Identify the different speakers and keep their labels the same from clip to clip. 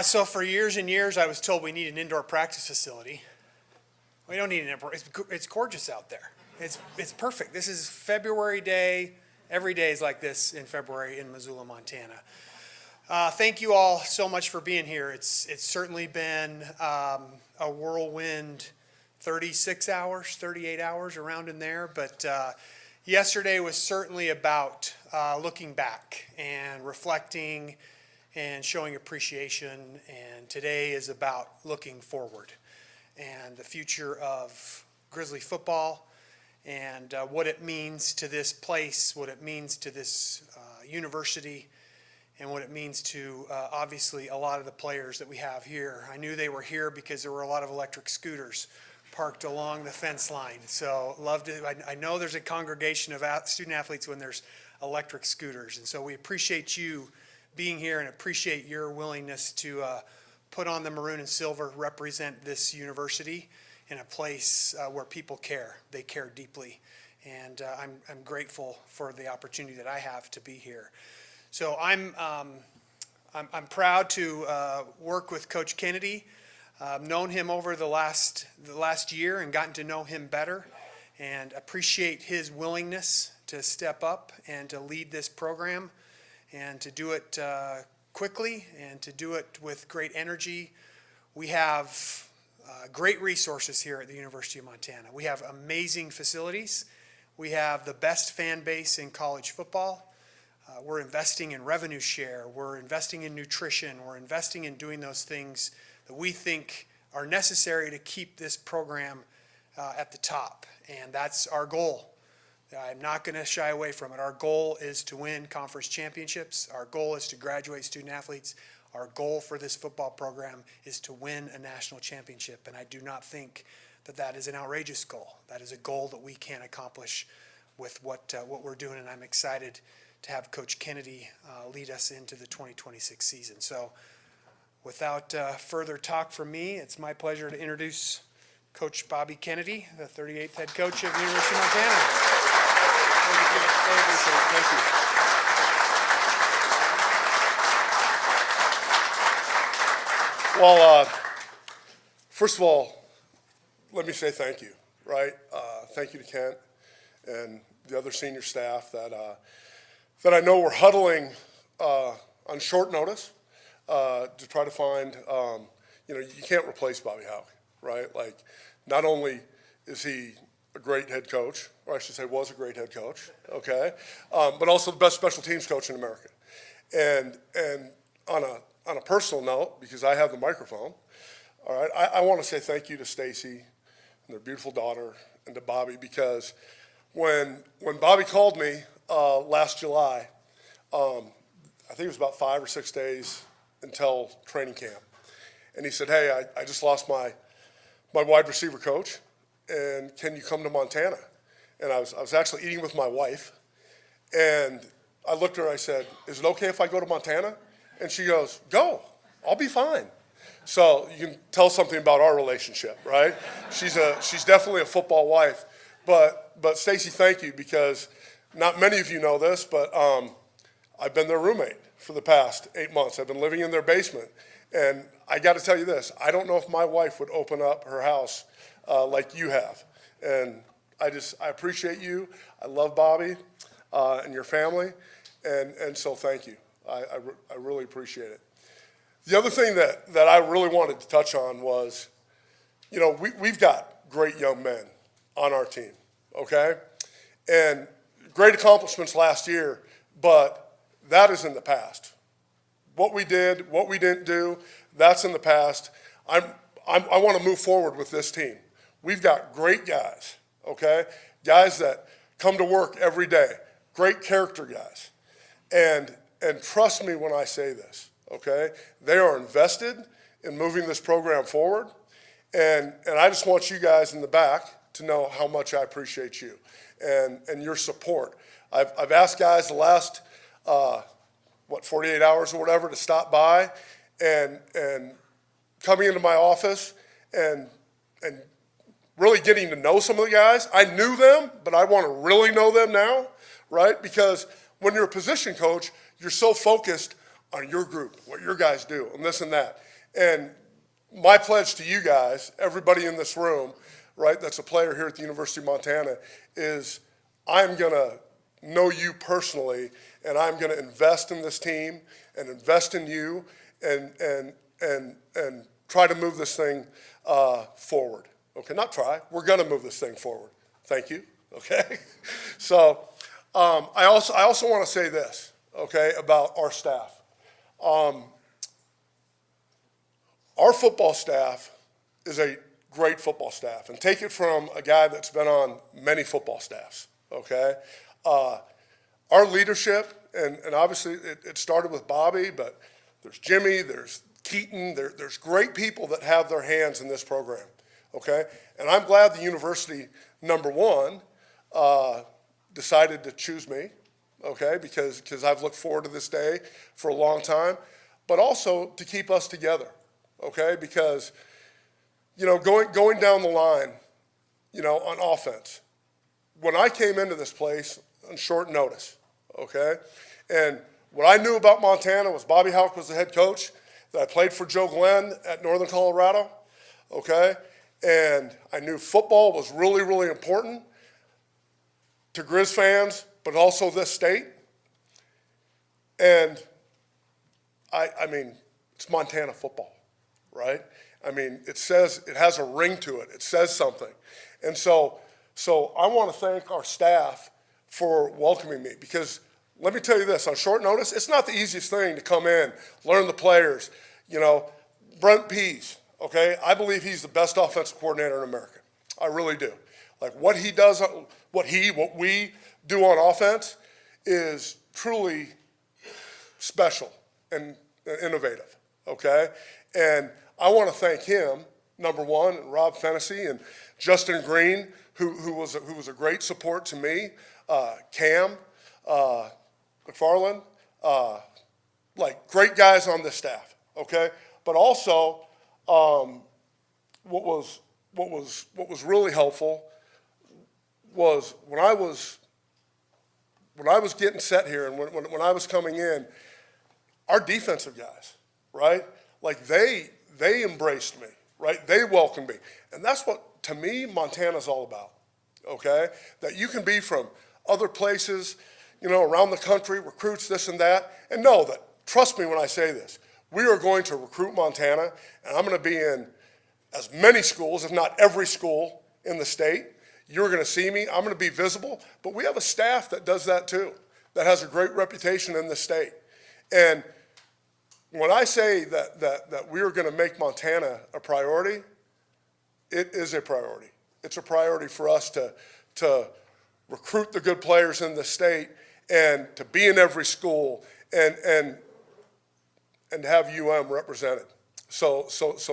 Speaker 1: So for years and years, I was told we need an indoor practice facility. We don't need an indoor. It's gorgeous out there. It's perfect. This is February day. Every day is like this in February in Missoula, Montana. Thank you all so much for being here. It's certainly been a whirlwind 36 hours, 38 hours, around in there. But yesterday was certainly about looking back and reflecting and showing appreciation. And today is about looking forward and the future of Grizzly football and what it means to this place, what it means to this university, and what it means to obviously a lot of the players that we have here. I knew they were here because there were a lot of electric scooters parked along the fence line. So loved it. I know there's a congregation of student athletes when there's electric scooters. And so we appreciate you being here and appreciate your willingness to put on the maroon and silver, represent this university in a place where people care. They care deeply. And I'm grateful for the opportunity that I have to be here. So I'm proud to work with Coach Kennedy. I've known him over the last year and gotten to know him better, and appreciate his willingness to step up and to lead this program and to do it quickly and to do it with great energy. We have great resources here at the University of Montana. We have amazing facilities. We have the best fan base in college football. We're investing in revenue share. We're investing in nutrition. We're investing in doing those things that we think are necessary to keep this program at the top. And that's our goal. I'm not going to shy away from it. Our goal is to win conference championships. Our goal is to graduate student athletes. Our goal for this football program is to win a national championship. And I do not think that that is an outrageous goal. That is a goal that we can accomplish with what we're doing. And I'm excited to have Coach Kennedy lead us into the 2026 season. So without further talk from me, it's my pleasure to introduce Coach Bobby Kennedy, the 38th head coach of the University of Montana.
Speaker 2: Thank you. Well, first of all, let me say thank you, right? Thank you to Kent and the other senior staff that I know were huddling on short notice to try to find, you can't replace Bobby Houck, right? Like, not only is he a great head coach, or I should say was a great head coach, okay, but also the best special teams coach in America. And on a personal note, because I have the microphone, all right, I want to say thank you to Stacy and their beautiful daughter and to Bobby, because when Bobby called me last July, I think it was about 5 or 6 days until training camp, and he said, "Hey, I just lost my wide receiver coach, and can you come to Montana?" And I was actually eating with my wife, and I looked at her, I said, "Is it okay if I go to Montana?" And she goes, "Go, I'll be fine." So you can tell something about our relationship, right? She's definitely a football wife. But Stacy, thank you, because not many of you know this, but I've been their roommate for the past 8 months. I've been living in their basement. And I got to tell you this, I don't know if my wife would open up her house like you have. And I appreciate you. I love Bobby and your family. And so thank you. I really appreciate it. The other thing that I really wanted to touch on was, we've got great young men on our team, okay? And great accomplishments last year, but that is in the past. What we did, what we didn't do, that's in the past. I want to move forward with this team. We've got great guys, okay? Guys that come to work every day, great character guys. And trust me when I say this, okay? They are invested in moving this program forward. And I just want you guys in the back to know how much I appreciate you and your support. I've asked guys the last 48 hours or whatever to stop by and coming into my office and really getting to know some of the guys. I knew them, but I want to really know them now, right? Because when you're a position coach, you're so focused on your group, what your guys do, and this and that. And my pledge to you guys, everybody in this room, right, that's a player here at the University of Montana, is I'm going to know you personally, and I'm going to invest in this team and invest in you and try to move this thing forward. Okay, not try. We're going to move this thing forward. Thank you. Okay. So I also want to say this, okay, about our staff. Our football staff is a great football staff, and take it from a guy that's been on many football staffs, okay? Our leadership, and obviously it started with Bobby, but there's Jimmy, there's Keaton, there's great people that have their hands in this program, okay? And I'm glad the university, number one, decided to choose me, okay, because I've looked forward to this day for a long time, but also to keep us together. Okay, because, you know, going down the line, you know, on offense, when I came into this place on short notice, okay, and what I knew about Montana was Bobby Houck was the head coach, that I played for Joe Glenn at Northern Colorado, okay, and I knew football was really, really important to Grizz fans, but also this state, and I mean, it's Montana football. Right? I mean, it has a ring to it. It says something. And so I want to thank our staff for welcoming me, because let me tell you this, on short notice, it's not the easiest thing to come in, learn the players. You know, Brent Pease, okay, I believe he's the best offensive coordinator in America. I really do. Like what he does, what we do on offense is truly special and innovative, okay? And I want to thank him, number one, and Rob Fennessy and Justin Green, who was a great support to me, Cam McFarland, like great guys on this staff, okay? But also, what was really helpful was when I was getting set here and when I was coming in, our defensive guys, right? Like they embraced me, right? They welcomed me. And that's what, to me, Montana's all about, okay? That you can be from other places, you know, around the country, recruits, this and that, and know that, trust me when I say this, we are going to recruit Montana, and I'm going to be in as many schools, if not every school in the state. You're going to see me. I'm going to be visible. But we have a staff that does that too, that has a great reputation in the state. And when I say that we are going to make Montana a priority, it is a priority. It's a priority for us to recruit the good players in the state and to be in every school and have UM represented. So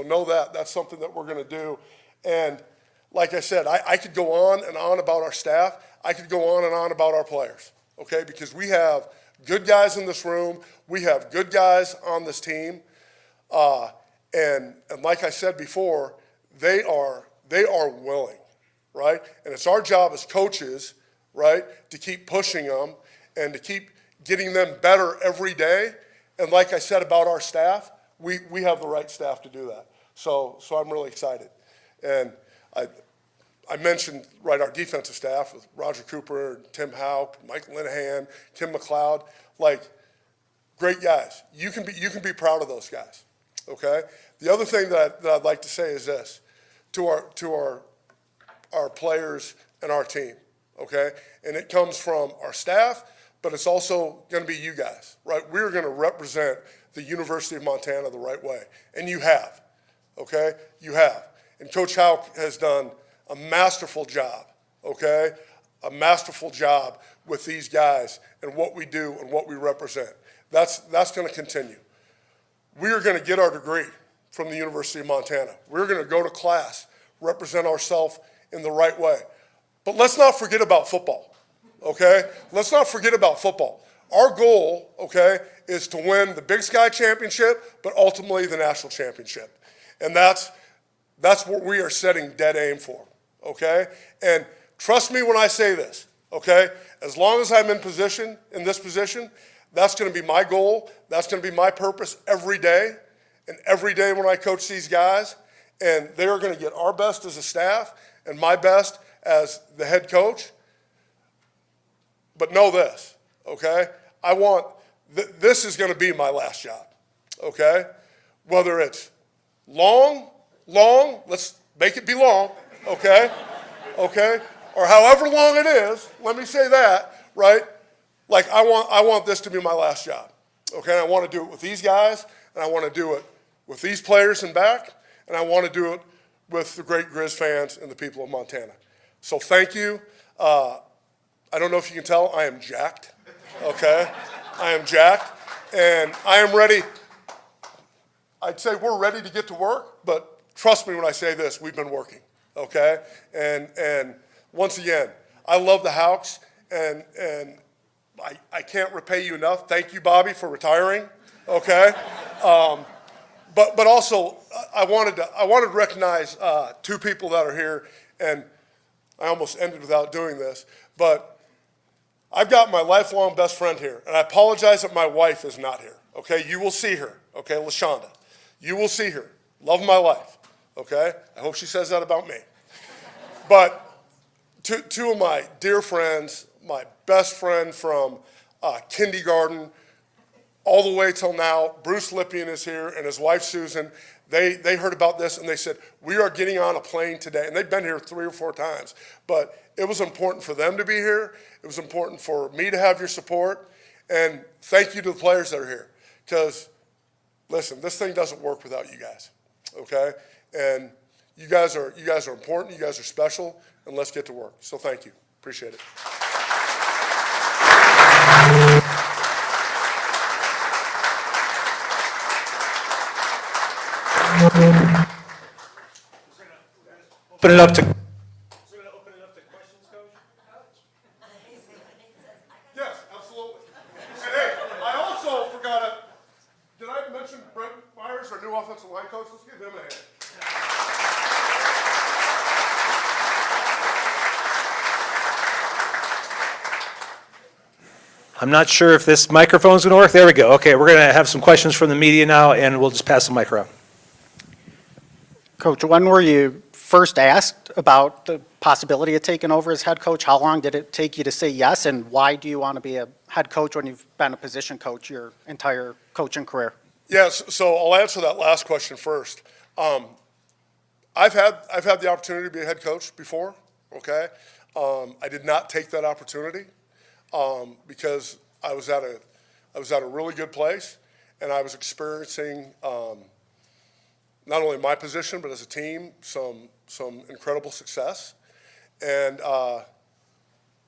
Speaker 2: know that. That's something that we're going to do. And like I said, I could go on and on about our staff. I could go on and on about our players, okay, because we have good guys in this room. We have good guys on this team. And like I said before, they are willing, right? And it's our job as coaches, right, to keep pushing them and to keep getting them better every day. And like I said about our staff, we have the right staff to do that. So I'm really excited. And I mentioned, right, our defensive staff with Roger Cooper, Tim Houck, Mike Linehan, Kim McLeod, like great guys. You can be proud of those guys, okay? The other thing that I'd like to say is this to our players and our team, okay? And it comes from our staff, but it's also going to be you guys, right? We're going to represent the University of Montana the right way, and you have, okay? You have. And Coach Houck has done a masterful job, okay? A masterful job with these guys and what we do and what we represent. That's going to continue. We are going to get our degree from the University of Montana. We're going to go to class, represent ourselves in the right way. But let's not forget about football, okay? Let's not forget about football. Our goal, okay, is to win the Big Sky Championship, but ultimately the national championship. And that's what we are setting dead aim for, okay? And trust me when I say this, okay? As long as I'm in this position, that's going to be my goal. That's going to be my purpose every day. and every day when I coach these guys, and they're going to get our best as a staff and my best as the head coach. But know this, okay? This is going to be my last job, okay? Whether it's long, let's make it be long, okay? Okay? Or however long it is, let me say that, right? Like I want this to be my last job, okay? I want to do it with these guys, and I want to do it with these players in back, and I want to do it with the great Grizz fans and the people of Montana. So thank you. I don't know if you can tell, I am jacked, okay? I am jacked, and I am ready. I'd say we're ready to get to work, but trust me when I say this, we've been working, okay? And once again, I love the Hawks, and I can't repay you enough. Thank you, Bobby, for retiring, okay? But also, I wanted to recognize two people that are here, and I almost ended without doing this, but I've got my lifelong best friend here, and I apologize that my wife is not here, okay? You will see her, okay, LaShonda. You will see her. Love of my life, okay? I hope she says that about me. But two of my dear friends, my best friend from kindergarten all the way till now, Bruce Lippian is here, and his wife Susan. They heard about this, and they said, we are getting on a plane today. And they've been here 3 or 4 times. But it was important for them to be here. It was important for me to have your support. And thank you to the players that are here. Because, listen, this thing doesn't work without you guys, okay? And you guys are important. You guys are special. And let's get to work. So thank you. Appreciate it.
Speaker 3: Open it up to.
Speaker 2: Yes, absolutely. And hey, I also forgot did I mention Brent Myers, our new offensive line coach? Let's give him a hand.
Speaker 3: I'm not sure if this microphone's going to work. There we go. Okay, we're going to have some questions from the media now, and we'll just pass the mic around.
Speaker 4: Coach, when were you first asked about the possibility of taking over as head coach? How long did it take you to say yes, and why do you want to be a head coach when you've been a position coach your entire coaching career?
Speaker 2: Yes, so I'll answer that last question first. I've had the opportunity to be a head coach before, okay? I did not take that opportunity because I was at a really good place, and I was experiencing not only my position, but as a team, some incredible success. And I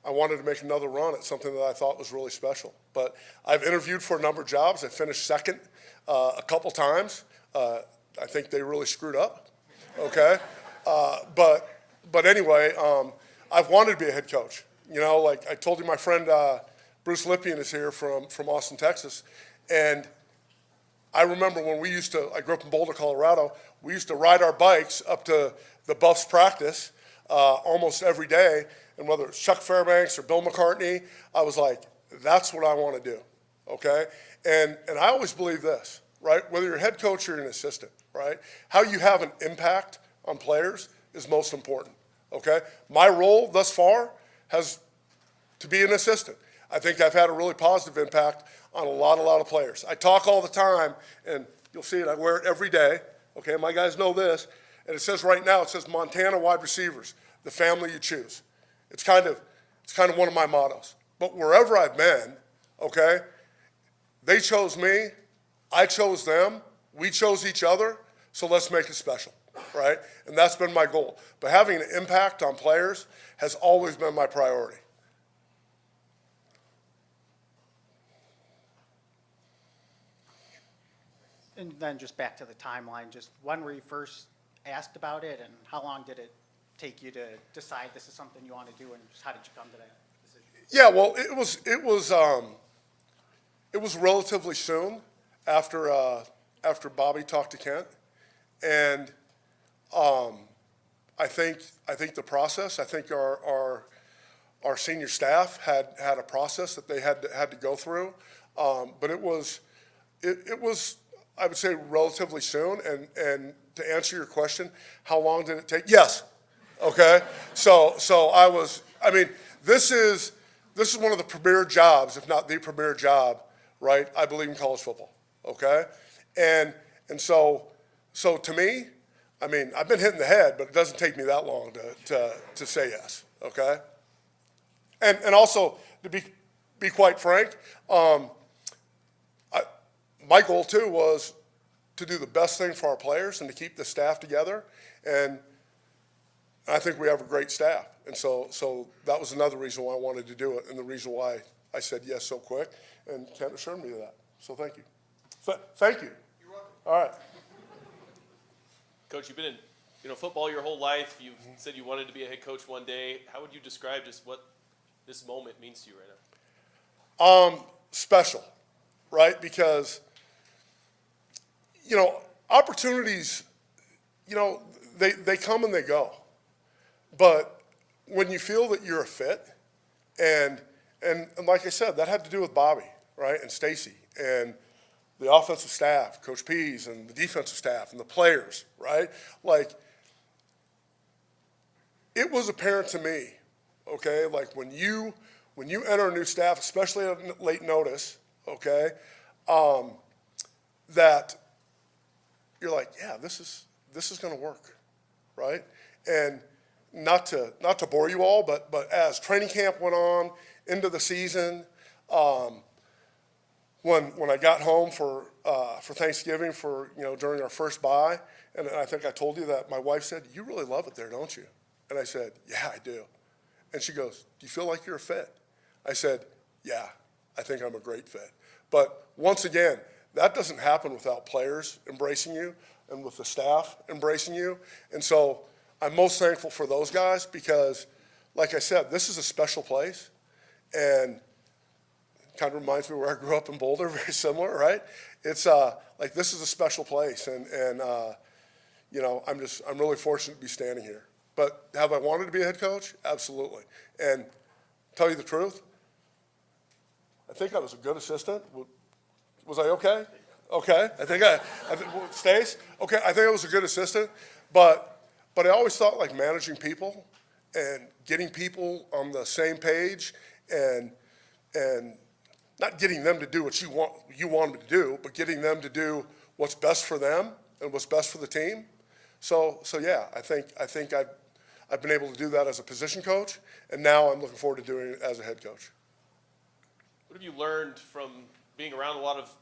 Speaker 2: wanted to make another run at something that I thought was really special. But I've interviewed for a number of jobs. I finished second a couple times. I think they really screwed up, okay? But anyway, I've wanted to be a head coach. You know, like I told you, my friend Bruce Lippian is here from Austin, Texas. And I remember when I grew up in Boulder, Colorado, we used to ride our bikes up to the Buffs practice almost every day. And whether it's Chuck Fairbanks or Bill McCartney, I was like, that's what I want to do, okay? And I always believe this, right? Whether you're a head coach or an assistant, right? How you have an impact on players is most important, okay? My role thus far has to be an assistant. I think I've had a really positive impact on a lot of players. I talk all the time, and you'll see it, I wear it every day, okay? My guys know this, and it says right now, it says Montana wide receivers, the family you choose. It's kind of one of my mottos. But wherever I've been, okay, they chose me, I chose them, we chose each other, so let's make it special, right? And that's been my goal. But having an impact on players has always been my priority.
Speaker 4: And then just back to the timeline, just when were you first asked about it, and how long did it take you to decide this is something you want to do, and just how did you come to that decision?
Speaker 2: Yeah, well, it was relatively soon after Bobby talked to Kent, and I think the process. I think our senior staff had a process that they had to go through, but it was I would say relatively soon. And to answer your question, how long did it take? Yes. Okay. So this is one of the premier jobs, if not the premier job, right? I believe in college football. Okay. And so to me, I mean, I've been hitting the head, but it doesn't take me that long to say yes. Okay. And also, to be quite frank, my goal too was to do the best thing for our players and to keep the staff together. And I think we have a great staff. And so that was another reason why I wanted to do it, and the reason why I said yes so quick. And Kent assured me of that. So thank you. Thank you.
Speaker 1: You're welcome.
Speaker 2: All right.
Speaker 5: Coach, you've been in football your whole life. You've said you wanted to be a head coach one day. How would you describe just what this moment means to you right now?
Speaker 2: Special, right? Because, opportunities, they come and they go. But when you feel that you're a fit, and like I said, that had to do with Bobby, right, and Stacy, and the offensive staff, Coach Pease, and the defensive staff, and the players, right? Like, it was apparent to me, okay, like when you enter a new staff, especially at late notice, okay, that you're like, yeah, this is going to work, right? And not to bore you all, but as training camp went on into the season, when I got home for Thanksgiving during our first bye, and I think I told you that my wife said, "You really love it there, don't you?" And I said, "Yeah, I do." And she goes, "Do you feel like you're a fit?" I said, "Yeah, I think I'm a great fit." But once again, that doesn't happen without players embracing you and with the staff embracing you. And so I'm most thankful for those guys because, like I said, this is a special place, and kind of reminds me where I grew up in Boulder, very similar, right? It's like this is a special place, and I'm really fortunate to be standing here. But have I wanted to be a head coach? Absolutely. And tell you the truth, I think I was a good assistant. Was I okay? Okay. I think Stace? Okay, I think I was a good assistant, but I always thought like managing people and getting people on the same page and not getting them to do what you want them to do, but getting them to do what's best for them and what's best for the team. So yeah, I think I've been able to do that as a position coach, and now I'm looking forward to doing it as a head coach.
Speaker 5: What have you learned from being around a lot of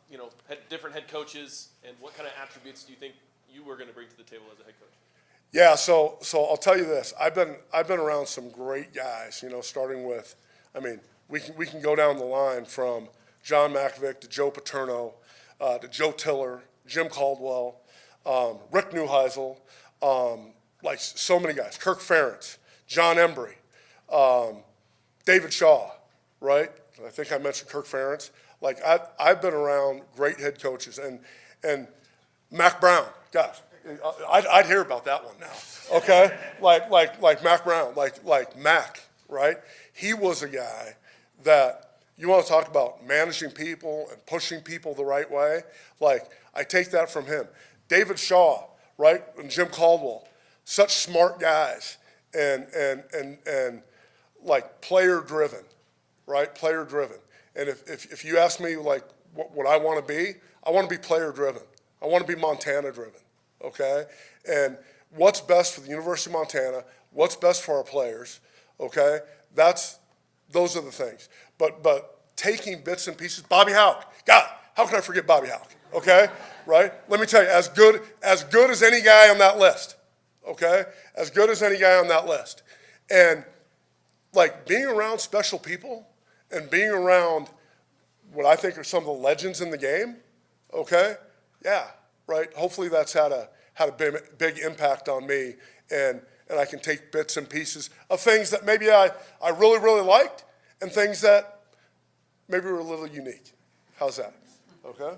Speaker 5: different head coaches, and what kind of attributes do you think you were going to bring to the table as a head coach?
Speaker 2: Yeah, so I'll tell you this. I've been around some great guys. Starting with, we can go down the line from John Makovic to Joe Paterno, to Joe Tiller, Jim Caldwell, Rick Neuheisel, like so many guys. Kirk Ferentz, John Embry, David Shaw, right? I think I mentioned Kirk Ferentz. Like I've been around great head coaches, and Mac Brown, gosh, I'd hear about that one now. Okay, like Mac Brown, like Mac, right? He was a guy that you want to talk about managing people and pushing people the right way. Like I take that from him. David Shaw, right, and Jim Caldwell, such smart guys, and like player driven, right? Player driven. And if you ask me like what I want to be player driven. I want to be Montana driven, okay? And what's best for the University of Montana, what's best for our players, okay? Those are the things. But taking bits and pieces, Bobby Houck, God, how can I forget Bobby Houck, okay? Right? Let me tell you, as good as any guy on that list, okay? As good as any guy on that list. And like being around special people and being around what I think are some of the legends in the game, okay? Yeah, right. Hopefully that's had a big impact on me, and I can take bits and pieces of things that maybe I really, really liked and things that maybe were a little unique. How's that? Okay?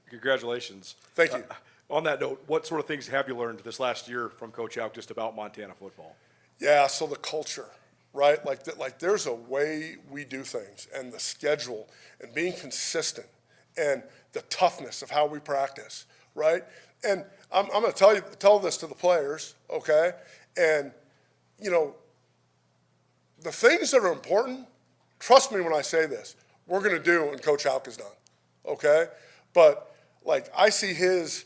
Speaker 6: Congratulations.
Speaker 2: Thank you.
Speaker 6: On that note, what sort of things have you learned this last year from Coach Houck just about Montana football?
Speaker 2: Yeah, so the culture, right? Like there's a way we do things, and the schedule, and being consistent, and the toughness of how we practice, right? And I'm going to tell this to the players, okay? And, you know, the things that are important, trust me when I say this, we're going to do when Coach Houck is done, okay? But, like, I see his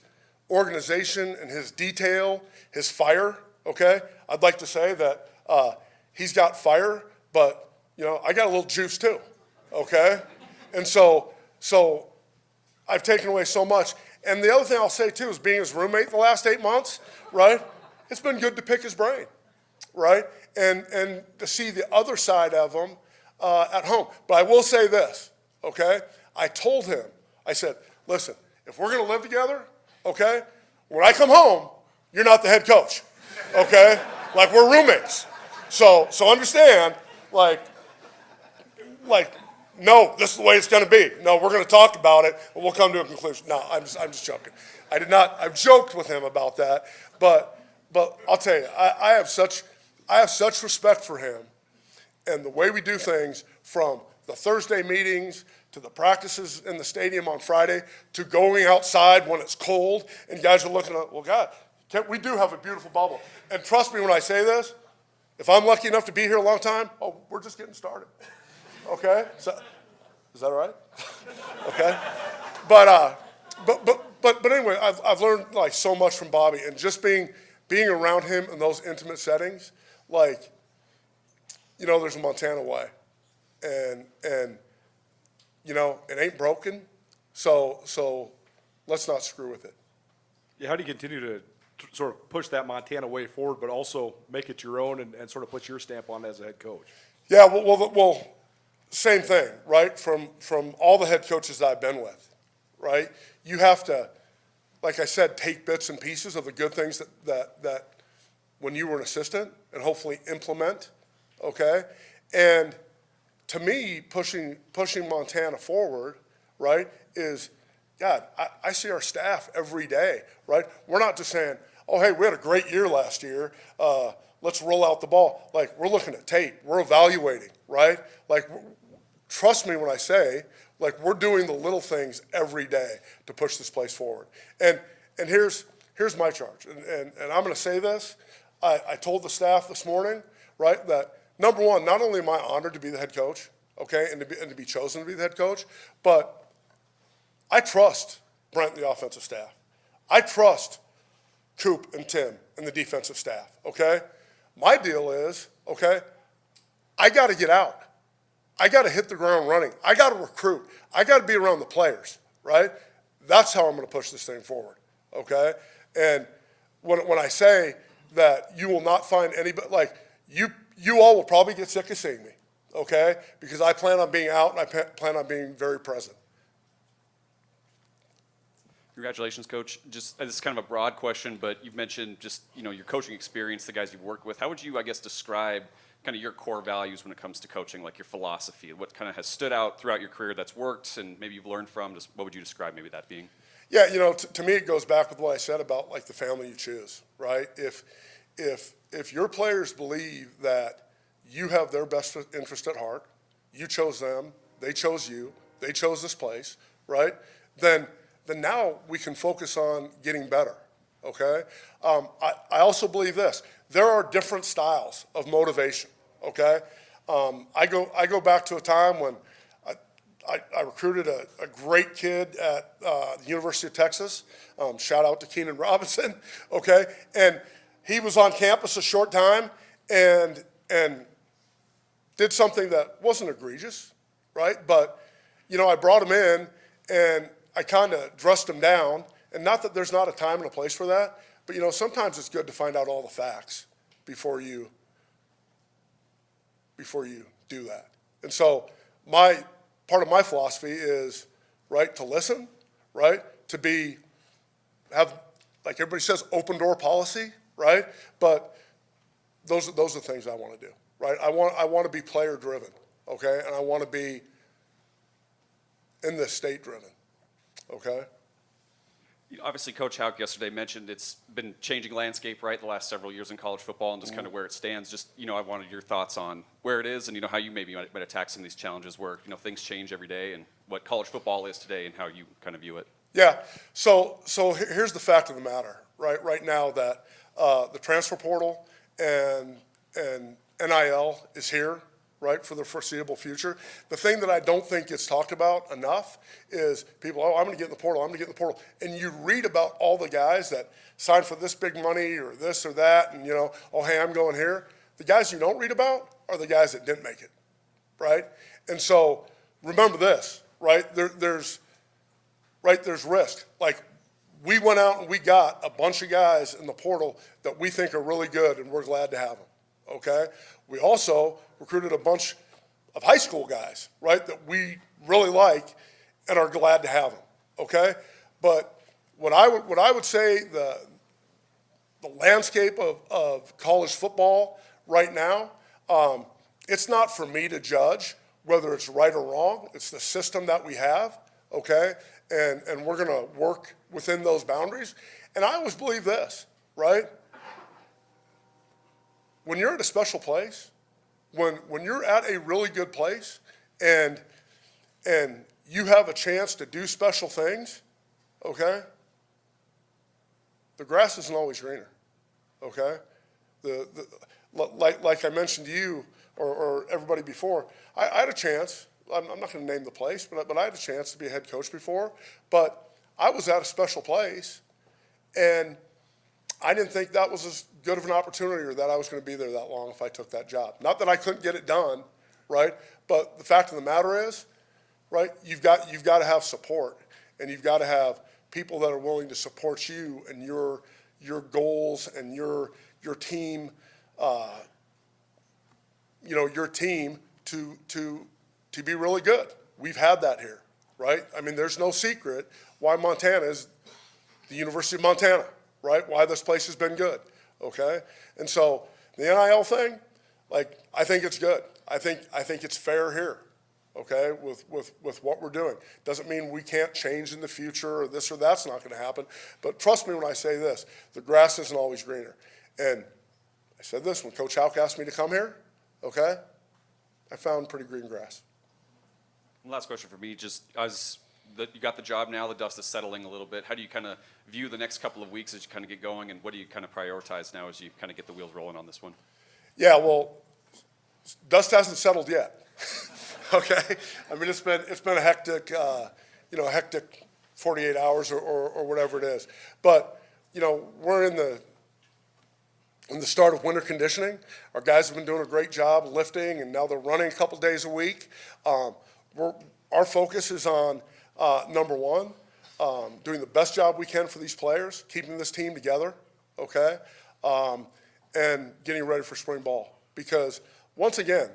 Speaker 2: organization and his detail, his fire, okay? I'd like to say that he's got fire, but, you know, I got a little juice too, okay? And so I've taken away so much. And the other thing I'll say too is being his roommate the last 8 months, right? It's been good to pick his brain, right? And to see the other side of him at home. But I will say this, okay? I told him, I said, listen, if we're going to live together, okay, when I come home, you're not the head coach, okay? Like, we're roommates. So understand, like, no, this is the way it's going to be. No, we're going to talk about it, and we'll come to a conclusion. No, I'm just joking. I've joked with him about that, but I'll tell you, I have such respect for him and the way we do things, from the Thursday meetings to the practices in the stadium on Friday to going outside when it's cold and guys are looking at, well, God, we do have a beautiful bubble. And trust me when I say this, if I'm lucky enough to be here a long time, we're just getting started. Okay? So, is that all right? Okay? But anyway, I've learned like so much from Bobby, and just being around him in those intimate settings, like, you know, there's a Montana way, and you know, it ain't broken, so let's not screw with it.
Speaker 6: Yeah, how do you continue to sort of push that Montana way forward, but also make it your own and sort of put your stamp on it as a head coach?
Speaker 2: Yeah, well, same thing, right? From all the head coaches that I've been with, right? You have to, like I said, take bits and pieces of the good things that when you were an assistant, and hopefully implement, okay? And to me, pushing Montana forward, right, is, God, I see our staff every day, right? We're not just saying, oh, hey, we had a great year last year, let's roll out the ball. Like, we're looking at tape, we're evaluating, right? Like, trust me when I say, like, we're doing the little things every day to push this place forward. And here's my charge, and I'm going to say this. I told the staff this morning, right, that number one, not only am I honored to be the head coach, okay, and to be chosen to be the head coach, but I trust Brent and the offensive staff. I trust Coop and Tim and the defensive staff, okay? My deal is, okay, I got to get out. I got to hit the ground running. I got to recruit. I got to be around the players, right? That's how I'm going to push this thing forward, okay? And when I say that you will not find anybody, like, you all will probably get sick of seeing me, okay? Because I plan on being out, and I plan on being very present.
Speaker 7: Congratulations, Coach. Just, this is kind of a broad question, but you've mentioned just, you know, your coaching experience, the guys you've worked with. How would you, I guess, describe kind of your core values when it comes to coaching, like your philosophy? What kind of has stood out throughout your career that's worked and maybe you've learned from? Just what would you describe maybe that being?
Speaker 2: Yeah, you know, to me, it goes back with what I said about, like, the family you choose, right? If your players believe that you have their best interest at heart, you chose them, they chose you, they chose this place, right? Then now we can focus on getting better, okay? I also believe this. There are different styles of motivation, okay? I go back to a time when I recruited a great kid at the University of Texas. Shout out to Keenan Robinson, okay? And he was on campus a short time and did something that wasn't egregious, right? But, you know, I brought him in and I kind of dressed him down. And not that there's not a time and a place for that, but, you know, sometimes it's good to find out all the facts before you do that. And so part of my philosophy is, right, to listen, right, to have, like everybody says, open door policy, right? But those are the things I want to do, right? I want to be player driven, okay? And I want to be in this state driven, okay?
Speaker 7: Obviously, Coach Houck yesterday mentioned it's been changing landscape, right, the last several years in college football and just kind of where it stands. Just, I wanted your thoughts on where it is and, how you maybe might attack some of these challenges where, things change every day and what college football is today and how you kind of view it.
Speaker 2: Yeah, so here's the fact of the matter, right? Right now that the transfer portal and NIL is here, right, for the foreseeable future. The thing that I don't think gets talked about enough is people, I'm going to get in the portal, I'm going to get in the portal. And you read about all the guys that signed for this big money or this or that, and, oh, hey, I'm going here. The guys you don't read about are the guys that didn't make it, right? And so remember this, right? There's risk. Like, we went out and we got a bunch of guys in the portal that we think are really good, and we're glad to have them, okay? We also recruited a bunch of high school guys, right, that we really like and are glad to have them, okay? But what I would say the landscape of college football right now, it's not for me to judge whether it's right or wrong. It's the system that we have, okay? And we're going to work within those boundaries. And I always believe this, right? When you're at a special place, when you're at a really good place and you have a chance to do special things, okay, the grass isn't always greener, okay? Like I mentioned to you or everybody before, I had a chance. I'm not going to name the place, but I had a chance to be a head coach before. But I was at a special place, and I didn't think that was as good of an opportunity or that I was going to be there that long if I took that job. Not that I couldn't get it done, right? But the fact of the matter is, right, you've got to have support, and you've got to have people that are willing to support you and your goals and your team, your team to be really good. We've had that here, right? I mean, there's no secret why Montana is the University of Montana, right? Why this place has been good, okay? And so the NIL thing, like, I think it's good. I think it's fair here, okay, with what we're doing. Doesn't mean we can't change in the future or this or that's not going to happen. But trust me when I say this, the grass isn't always greener. And I said this when Coach Houck asked me to come here, okay? I found pretty green grass.
Speaker 7: Last question for me, just as you got the job now, the dust is settling a little bit. How do you kind of view the next couple of weeks as you kind of get going, and what do you kind of prioritize now as you kind of get the wheels rolling on this one?
Speaker 2: Yeah, well, dust hasn't settled yet. Okay, I mean it's been a hectic, hectic 48 hours or whatever it is. But we're in the start of winter conditioning. Our guys have been doing a great job lifting, and now they're running a couple days a week. Our focus is on, number one, doing the best job we can for these players, keeping this team together, okay, and getting ready for spring ball. Because, once again,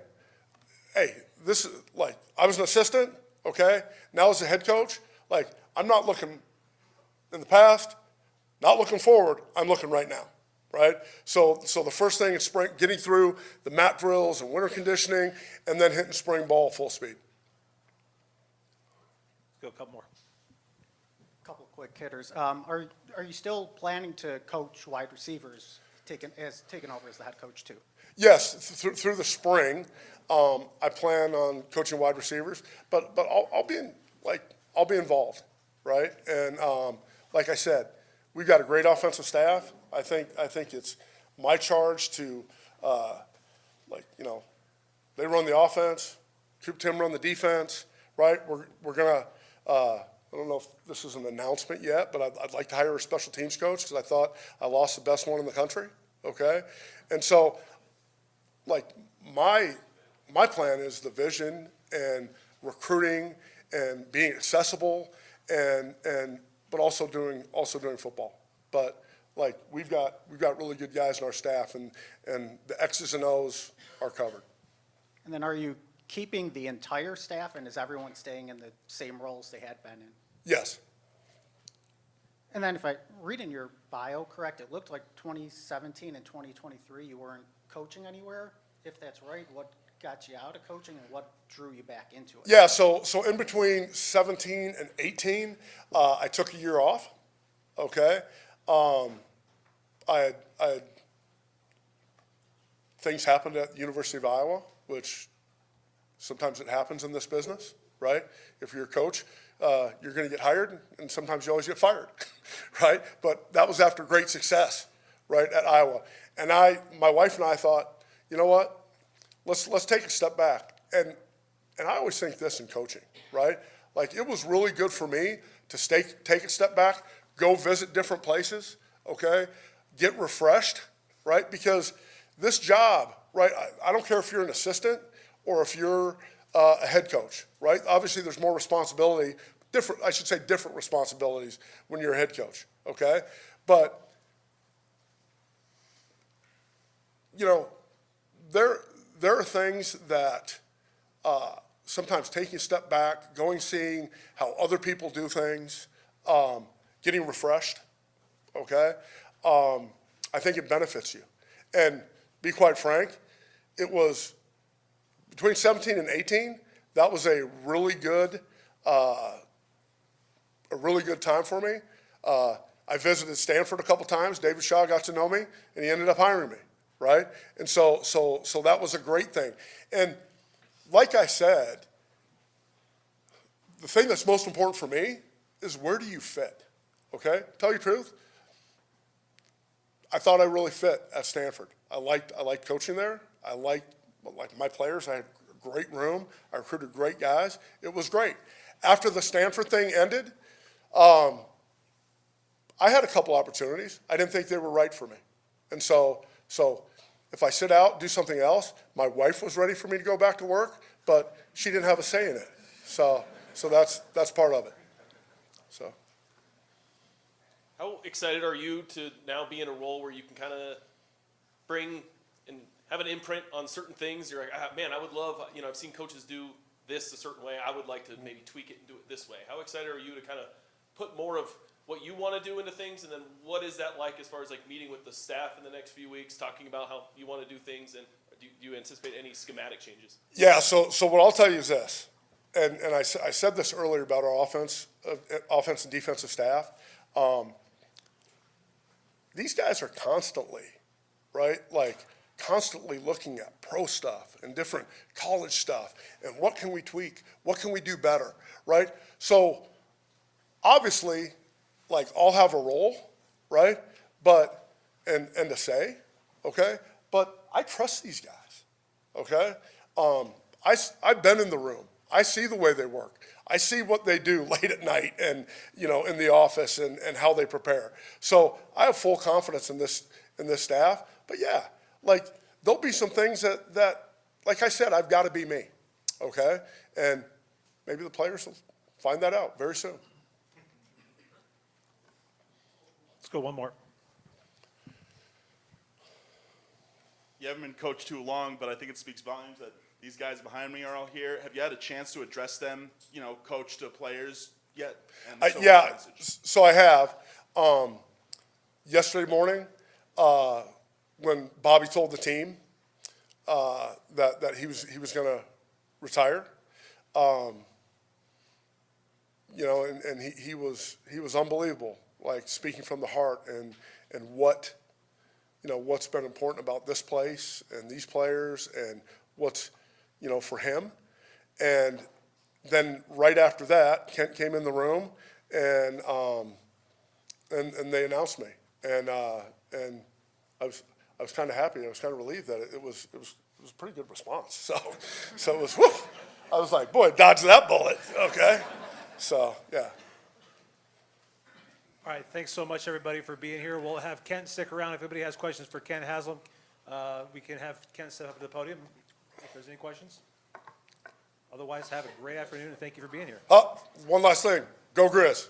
Speaker 2: hey, this is, like, I was an assistant, okay, now as a head coach, like, I'm not looking in the past, not looking forward, I'm looking right now. Right? So the first thing is spring, getting through the mat drills and winter conditioning, and then hitting spring ball full speed.
Speaker 3: Go a couple more.
Speaker 4: Couple of quick hitters. Are you still planning to coach wide receivers, taking over as the head coach too?
Speaker 2: Yes, through the spring, I plan on coaching wide receivers, but I'll be involved, right? And like I said, we've got a great offensive staff. I think it's my charge to, they run the offense, Coop Tim run the defense, right? We're gonna, I don't know if this is an announcement yet, but I'd like to hire a special teams coach because I thought I lost the best one in the country, okay? And so, like, my plan is the vision and recruiting and being accessible but also doing football. But like we've got really good guys in our staff, and the X's and O's are covered.
Speaker 4: And then are you keeping the entire staff, and is everyone staying in the same roles they had been in?
Speaker 2: Yes.
Speaker 4: And then if I read in your bio correct, it looked like 2017 and 2023 you weren't coaching anywhere. If that's right, what got you out of coaching and what drew you back into it?
Speaker 2: Yeah, so in between 17 and 18, I took a year off, okay? I had things happened at the University of Iowa, which sometimes it happens in this business, right? If you're a coach, you're going to get hired, and sometimes you always get fired, right? But that was after great success, right, at Iowa. And my wife and I thought, you know what? Let's take a step back. And I always think this in coaching, right? Like, it was really good for me to take a step back, go visit different places, okay? Get refreshed, right? Because this job, right, I don't care if you're an assistant or if you're a head coach, right? Obviously, there's more responsibility, different responsibilities when you're a head coach, okay? But, you know, there are things that sometimes taking a step back, seeing how other people do things, getting refreshed, okay? I think it benefits you. And be quite frank, it was between 17 and 18, that was a really good time for me. I visited Stanford a couple times. David Shaw got to know me, and he ended up hiring me, right? And so that was a great thing. And like I said, the thing that's most important for me is, where do you fit, okay? Tell you the truth, I thought I really fit at Stanford. I liked coaching there. I liked my players. I had a great room. I recruited great guys. It was great. After the Stanford thing ended, I had a couple opportunities. I didn't think they were right for me. And so if I sit out, do something else, my wife was ready for me to go back to work, but she didn't have a say in it. So that's part of it. So.
Speaker 5: How excited are you to now be in a role where you can kind of bring and have an imprint on certain things? You're like, man, I would love, I've seen coaches do this a certain way. I would like to maybe tweak it and do it this way. How excited are you to kind of put more of what you want to do into things? And then what is that like as far as like meeting with the staff in the next few weeks, talking about how you want to do things? And do you anticipate any schematic changes?
Speaker 2: Yeah, so what I'll tell you is this, and I said this earlier about our offense and defensive staff. These guys are constantly, right, like constantly looking at pro stuff and different college stuff and what can we tweak, what can we do better, right? So obviously, like, I'll have a role, right, but, and a say, okay, but I trust these guys, okay? I've been in the room. I see the way they work. I see what they do late at night and, in the office and how they prepare. So I have full confidence in this staff. But yeah, like, there'll be some things that like I said, I've got to be me, okay? And maybe the players will find that out very soon.
Speaker 3: Let's go one more.
Speaker 8: You haven't been coached too long, but I think it speaks volumes that these guys behind me are all here. Have you had a chance to address them, coach to players yet? And
Speaker 2: Yeah, so I have. Yesterday morning, when Bobby told the team that he was going to retire, and he was unbelievable, like speaking from the heart and what what's been important about this place and these players and what's for him. And then right after that, Kent came in the room and they announced me, and I was kind of happy. I was kind of relieved that it was a pretty good response. So it was, whew, I was like, boy, dodged that bullet. Okay, so yeah.
Speaker 3: All right, thanks so much, everybody, for being here. We'll have Kent stick around. If anybody has questions for Kent Haslam, we can have Kent step up to the podium if there's any questions. Otherwise, have a great afternoon, and thank you for being here.
Speaker 2: Oh, one last thing. Go Grizz.